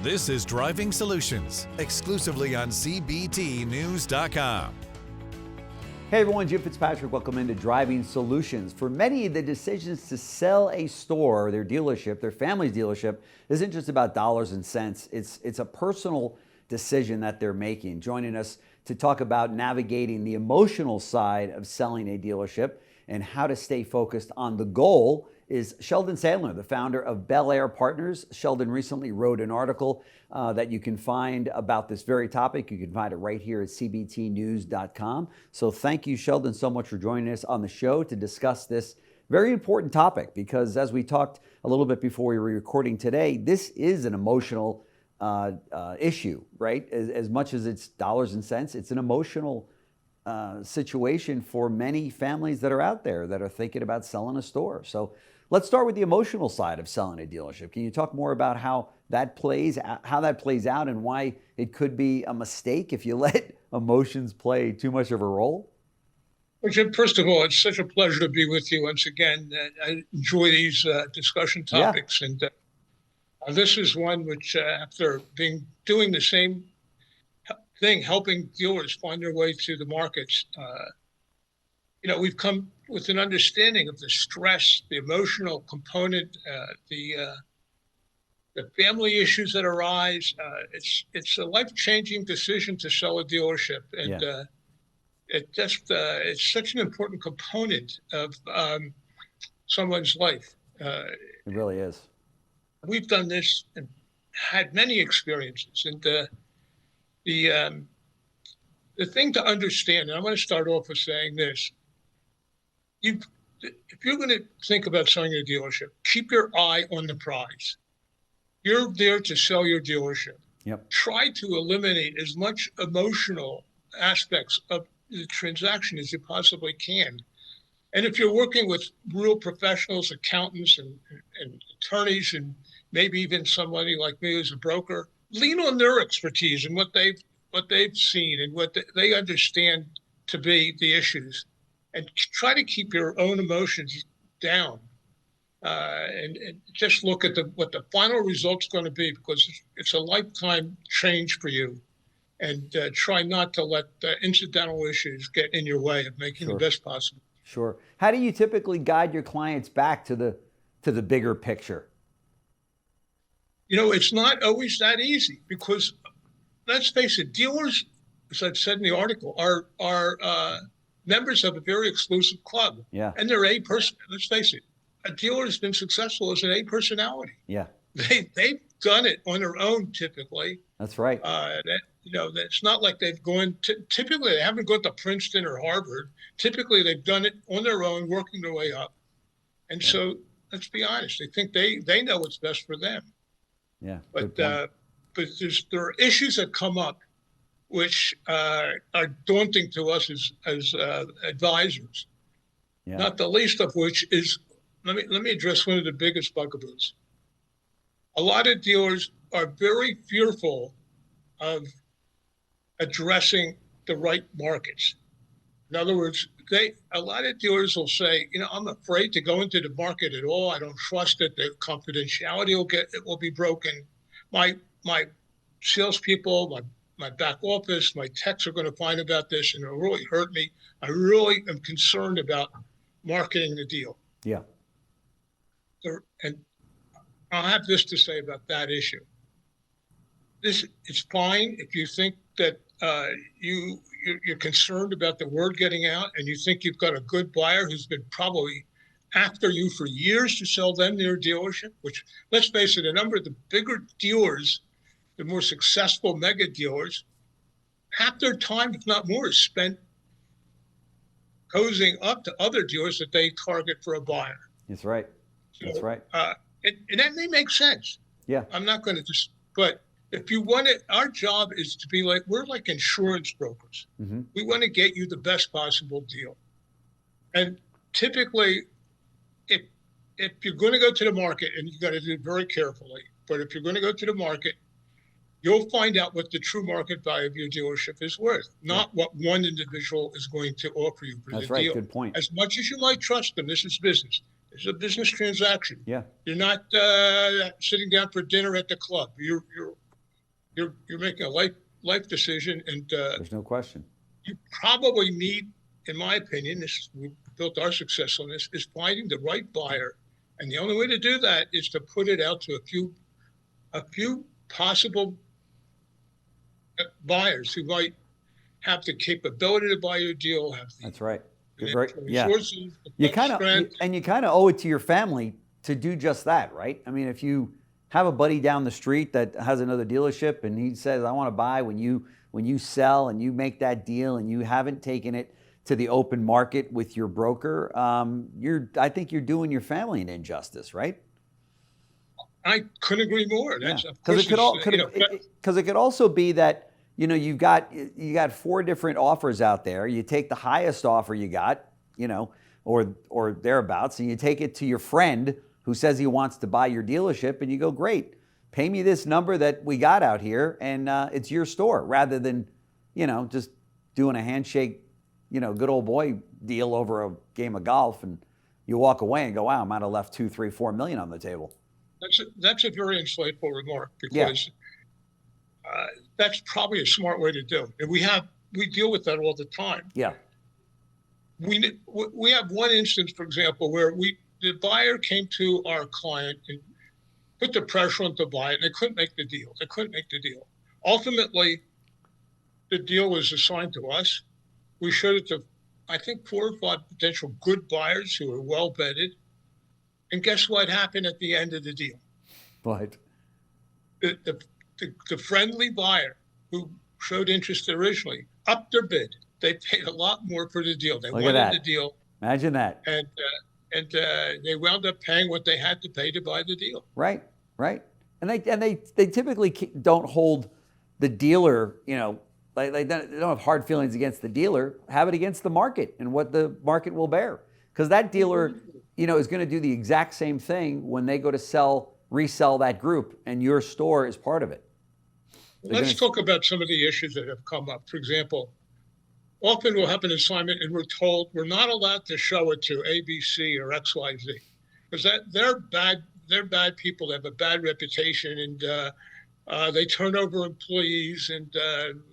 This is Driving Solutions, exclusively on CBTNews.com. Hey everyone, Jim Fitzpatrick. Welcome into Driving Solutions. For many, the decisions to sell a store, their dealership, their family's dealership, isn't just about dollars and cents. It's a personal decision that they're making. Joining us to talk about navigating the emotional side of selling a dealership and how to stay focused on the goal is Sheldon Sandler, the founder of Bel Air Partners. Sheldon recently wrote an article that you can find about this very topic. You can find it right here at CBTnews.com. So thank you, Sheldon, so much for joining us on the show to discuss this very important topic, because as we talked a little bit before we were recording today, this is an emotional issue, right? As much as it's dollars and cents, it's an emotional situation for many families that are out there that are thinking about selling a store. So let's start with the emotional side of selling a dealership. Can you talk more about how that plays out and why it could be a mistake if you let emotions play too much of a role? Well, Jim, first of all, it's such a pleasure to be with you once again. I enjoy these discussion topics, and this is one which, after doing the same thing, helping dealers find their way to the markets, we've come with an understanding of the stress, the emotional component, the family issues that arise. It's a life-changing decision to sell a dealership, and it's such an important component of someone's life. It really is. We've done this and had many experiences, and the thing to understand, and I'm going to start off with saying this: if you're going to think about selling your dealership, keep your eye on the prize. You're there to sell your dealership. Yep. Try to eliminate as much emotional aspects of the transaction as you possibly can. And if you're working with real professionals, accountants and attorneys, and maybe even somebody like me who's a broker, lean on their expertise and what they've seen and what they understand to be the issues, and try to keep your own emotions down, and just look at what the final result's going to be, because it's a lifetime change for you. And try not to let incidental issues get in your way of making the best possible. Sure. How do you typically guide your clients back to the bigger picture? It's not always that easy, because let's face it, dealers, as I've said in the article, are members of a very exclusive club. Yeah. And they're A person. Let's face it, a dealer has been successful as an A personality. Yeah. They've done it on their own typically. That's right. It's not like they've gone typically they haven't gone to Princeton or Harvard. Typically they've done it on their own, working their way up. And so let's be honest, they think they know what's best for them. Yeah. But there are issues that come up which are daunting to us as advisors. Yeah. Not the least of which is, let me address one of the biggest bugaboos. A lot of dealers are very fearful of addressing the right markets. In other words, a lot of dealers will say, I'm afraid to go into the market at all. I don't trust it. The confidentiality will be broken. My salespeople, my back office, my techs are going to find about this, and it'll really hurt me. I really am concerned about marketing the deal. Yeah. And I'll have this to say about that issue. It's fine if you think that you're concerned about the word getting out, and you think you've got a good buyer who's been probably after you for years to sell them their dealership, which, let's face it, a number of the bigger dealers, the more successful mega dealers, half their time, if not more, is spent cozying up to other dealers that they target for a buyer. That's right. That's right. And that may make sense. Yeah. I'm not going to but if you want it, our job is to be we're like insurance brokers. Mm-hmm. We want to get you the best possible deal. And typically, if you're going to go to the market, and you've got to do it very carefully, but if you're going to go to the market, you'll find out what the true market value of your dealership is worth, not what one individual is going to offer you for the deal. That's right. Good point. As much as you might trust them, this is business. It's a business transaction. Yeah. You're not sitting down for dinner at the club. You're you're making a life decision, and There's no question. you probably need, in my opinion, we built our success on this, is finding the right buyer. And the only way to do that is to put it out to a few possible buyers who might have the capability to buy your deal. That's right. Resources, you kind of owe it to your family to do just that, right? I mean, if you have a buddy down the street that has another dealership and he says, I want to buy, when you sell and you make that deal and you haven't taken it to the open market with your broker, I think you're doing your family an injustice, right? I couldn't agree more. Because it could also be that, you got 4 different offers out there. You take the highest offer you got, or thereabouts, and you take it to your friend who says he wants to buy your dealership, and you go, great, pay me this number that we got out here, and it's your store, rather than, just doing a handshake, good old boy deal over a game of golf, and you walk away and go, wow, I might have left 2, 3, 4 million on the table. That's a very insightful remark, because that's probably a smart way to do it. And we deal with that all the time. Yeah. We have one instance, for example, where the buyer came to our client and put the pressure on to buy it, and they couldn't make the deal. Ultimately, the deal was assigned to us. We showed it to, I think, 4 or 5 potential good buyers who were well vetted. And guess what happened at the end of the deal? What? The friendly buyer who showed interest originally upped their bid. They paid a lot more for the deal. They wanted the deal. Imagine that. And they wound up paying what they had to pay to buy the deal. Right. And they typically don't hold the dealer, they don't have hard feelings against the dealer. Have it against the market and what the market will bear. Because that dealer, is going to do the exact same thing when they go to resell that group, and your store is part of it. Let's talk about some of the issues that have come up. For example, often we'll have an assignment and we're told we're not allowed to show it to ABC or XYZ because they're bad people. They have a bad reputation, and they turn over employees, and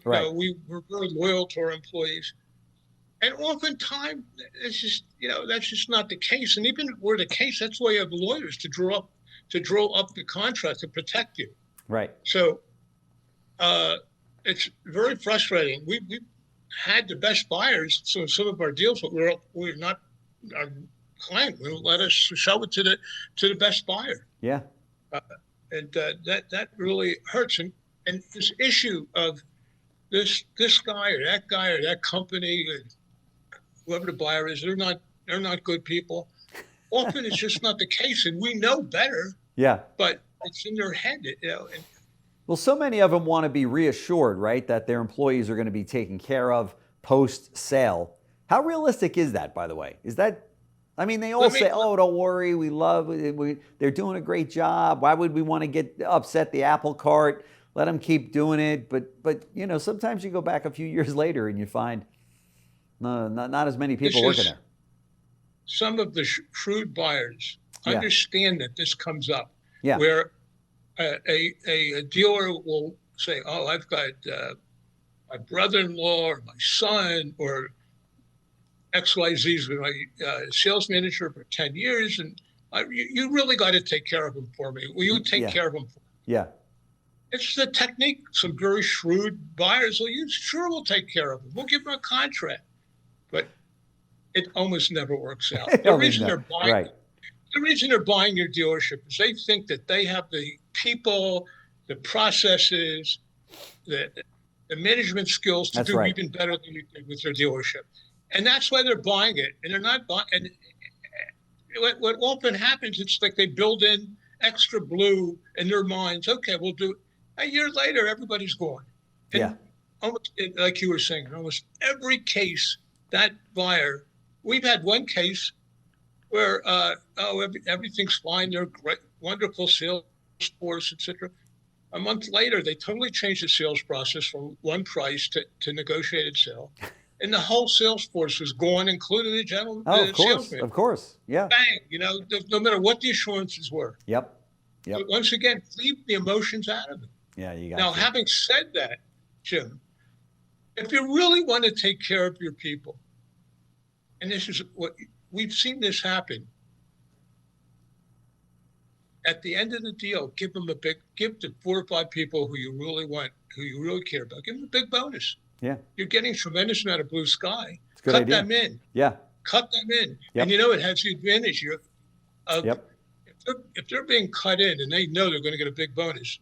we're very loyal to our employees. And oftentimes, it's just that's just not the case. And even if it were the case, that's why you have lawyers to draw up the contract to protect you. Right. So it's very frustrating. We've had the best buyers. So in some of our deals, but we're not, our client will let us show it to the best buyer. Yeah. And that really hurts. And this issue of this guy or that company, whoever the buyer is, they're not good people. Often it's just not the case, and we know better. Yeah. But it's in their head, Well, so many of them want to be reassured, right, that their employees are going to be taken care of post-sale. How realistic is that, by the way? They all say, oh, don't worry, we love it. They're doing a great job. Why would we want to upset the apple cart? Let them keep doing it. But sometimes you go back a few years later and you find not as many people working there. Some of the shrewd buyers understand that this comes up, where a dealer will say, oh, I've got my brother-in-law or my son or XYZ's been my sales manager for 10 years, and you really got to take care of him for me. Will you take care of him for me? Yeah. It's the technique some very shrewd buyers will use. Sure, we'll take care of him. We'll give him a contract. But it almost never works out. The reason they're buying your dealership is they think that they have the people, the processes, the management skills to do even better than you did with their dealership. And that's why they're buying it. And they're not buying. And what often happens, it's like they build in extra blue in their minds. Okay, we'll do it. A year later, everybody's gone. And almost, like you were saying, in almost every case, that buyer, we've had one case where everything's fine. They're great, wonderful sales force, etc. A month later, they totally changed the sales process from one price to negotiated sale. And the whole sales force was gone, including the gentleman. Oh, of course. Yeah. Bang, no matter what the assurances were. Yep. But once again, leave the emotions out of it. Yeah, you got Now, to. having said that, Jim, if you really want to take care of your people, and this is what we've seen this happen, at the end of the deal, give the 4 or 5 people who you really want, who you really care about, give them a big bonus. Yeah, You're getting a tremendous amount of blue sky. it's a good Cut idea. them in. Yeah. Cut them in. Yep. And it has the advantage of Yep. if they're being cut in and they know they're going to get a big bonus,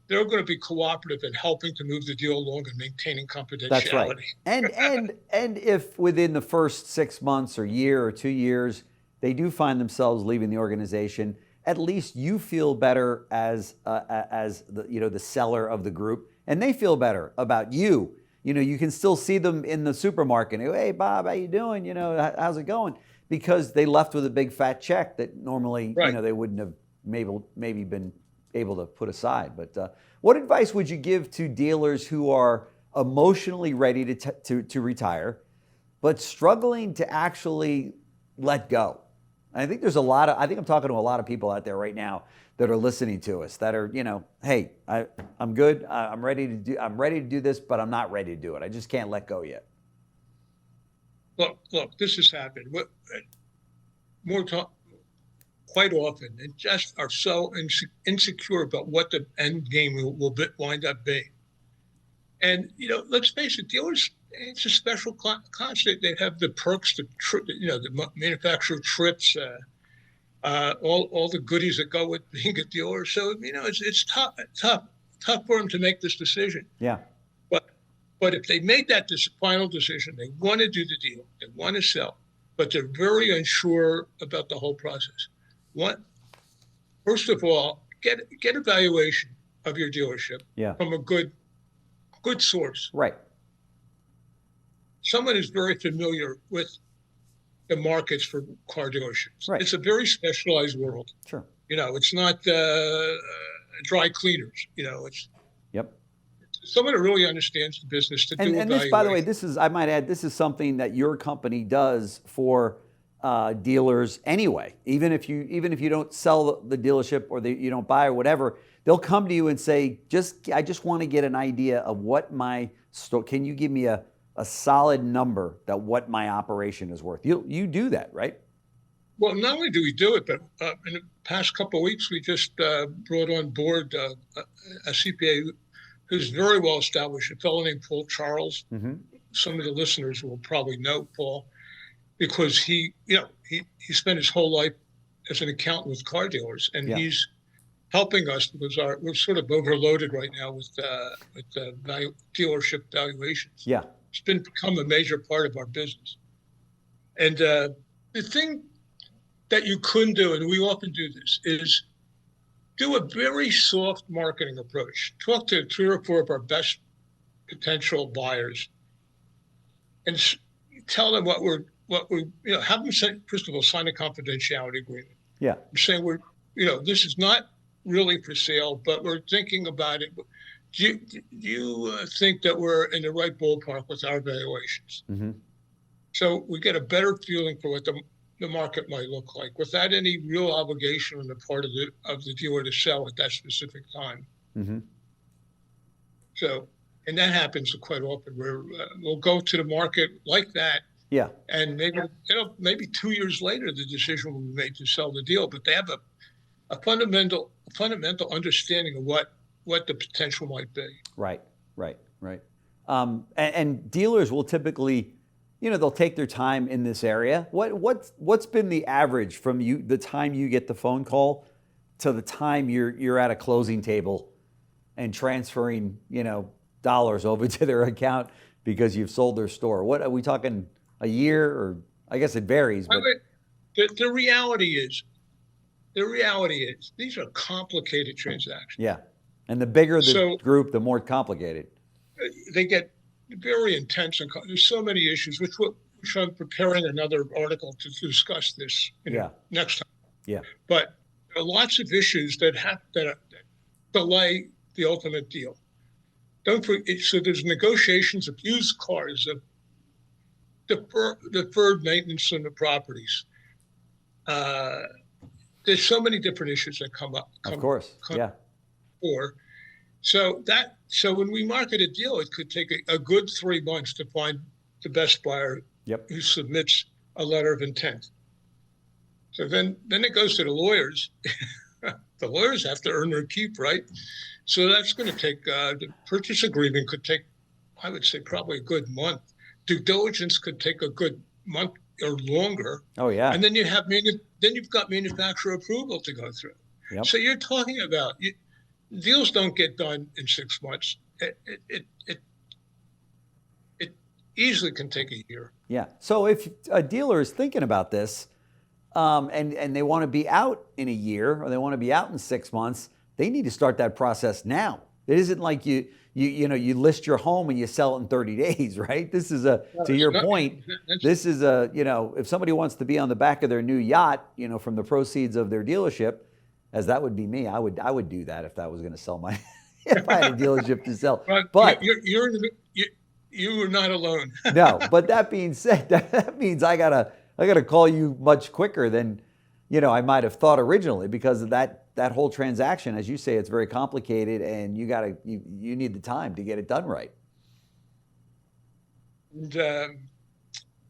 they're going to be cooperative in helping to move the deal along and maintaining confidentiality. That's right. And if within the first 6 months or year or 2 years they do find themselves leaving the organization, at least you feel better as the seller of the group, and they feel better about you. You can still see them in the supermarket. Hey, Bob, how you doing? How's it going? Because they left with a big fat check that normally Right. they wouldn't have maybe been able to put aside. But what advice would you give to dealers who are emotionally ready to retire, but struggling to actually let go? And I think I think I'm talking to a lot of people out there right now that are listening to us that are, hey, I'm good. I'm ready to do this, but I'm not ready to do it. I just can't let go yet. Look, this has happened. Quite often, and just are so insecure about what the end game will wind up being. And let's face it, dealers, it's a special class. They have the perks, the manufacturer trips, all the goodies that go with being a dealer. So it's tough for them to make this decision. Yeah. But if they made that final decision, they want to do the deal, they want to sell, but they're very unsure about the whole process. First of all, get a valuation of your dealership from a good source. Right. Someone who's very familiar with the markets for car dealerships. Right. It's a very specialized world. Sure. It's not dry cleaners. It's Yep. someone who really understands the business to do And evaluation. this, by the way, I might add, this is something that your company does for dealers anyway. Even if you don't sell the dealership or you don't buy or whatever, they'll come to you and say, I just want to get an idea of what my store. Can you give me a solid number that what my operation is worth? You do that, right? Well, not only do we do it, but in the past couple of weeks, we just brought on board a CPA who's very well established, a fellow named Paul Charles. Mm-hmm. Some of the listeners will probably know Paul because he spent his whole life as an accountant with car dealers, and he's helping us because we're sort of overloaded right now with dealership valuations. Yeah, it's become a major part of our business. And the thing that you couldn't do, and we often do this, is do a very soft marketing approach. Talk to 3 or 4 of our best potential buyers and tell them what we have them first of all, sign a confidentiality agreement. Yeah. Saying this is not really for sale, but we're thinking about it. Do you think that we're in the right ballpark with our valuations? Mm-hmm. So we get a better feeling for what the market might look like without any real obligation on the part of the dealer to sell at that specific time. Mm-hmm. So, and that happens quite often where we'll go to the market like that. Yeah. And maybe 2 years later, the decision will be made to sell the deal, but they have a fundamental understanding of what the potential might be. Right. And dealers will typically, they'll take their time in this area. What's been the average from the time you get the phone call to the time you're at a closing table and transferring, dollars over to their account because you've sold their store? What are we talking? A year, or I guess it varies. But the reality is these are complicated transactions. Yeah, and the bigger the group, the more complicated. They get very intense, and there's so many issues. Which I'm preparing another article to discuss this next time. Yeah, but there are lots of issues that delay the ultimate deal. So there's negotiations of used cars, of deferred maintenance on the properties. There's so many different issues that come up. Of course, yeah. So when we market a deal, it could take a good 3 months to find the best buyer Yep. who submits a letter of intent. So then it goes to the lawyers. The lawyers have to earn their keep, right? So that's going to take, the purchase agreement could take, I would say, probably a good month. Due diligence could take a good month or longer. Oh, yeah. And then you've got manufacturer approval to go through. Yep. So you're talking about, deals don't get done in 6 months. It easily can take a year. Yeah. So if a dealer is thinking about this, and they want to be out in a year or they want to be out in 6 months, they need to start that process now. It isn't like you list your home and you sell it in 30 days, right? This is to your point, this is if somebody wants to be on the back of their new yacht, from the proceeds of their dealership, as that would be me, I would do that if that was going to sell my, if I had a dealership to sell. But you were not alone. No, but that being said, that means I gotta call you much quicker than, I might have thought originally, because of that whole transaction. As you say, it's very complicated, and you need the time to get it done right. And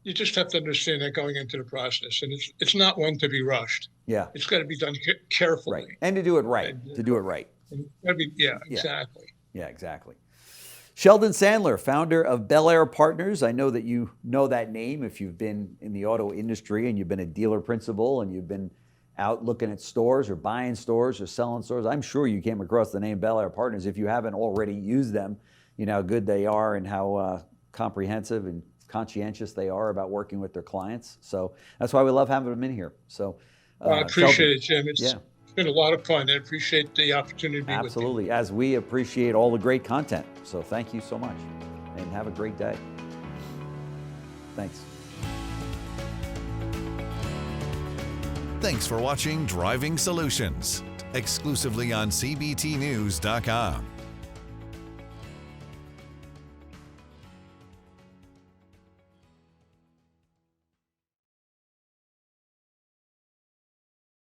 you just have to understand that going into the process, and it's not one to be rushed. Yeah, it's got to be done carefully, right, and to do it right. Exactly. Yeah, exactly. Sheldon Sandler, founder of Bel Air Partners. I know that you know that name if you've been in the auto industry and you've been a dealer principal and you've been out looking at stores or buying stores or selling stores. I'm sure you came across the name Bel Air Partners if you haven't already used them. You know how good they are and how comprehensive and conscientious they are about working with their clients. So that's why we love having them in here. So I appreciate Sheldon, it, Jim. It's been a lot of fun. I appreciate the opportunity to be with you. Absolutely, as we appreciate all the great content. So thank you so much, and have a great day. Thanks. Thanks for watching Driving Solutions, exclusively on CBTNews.com.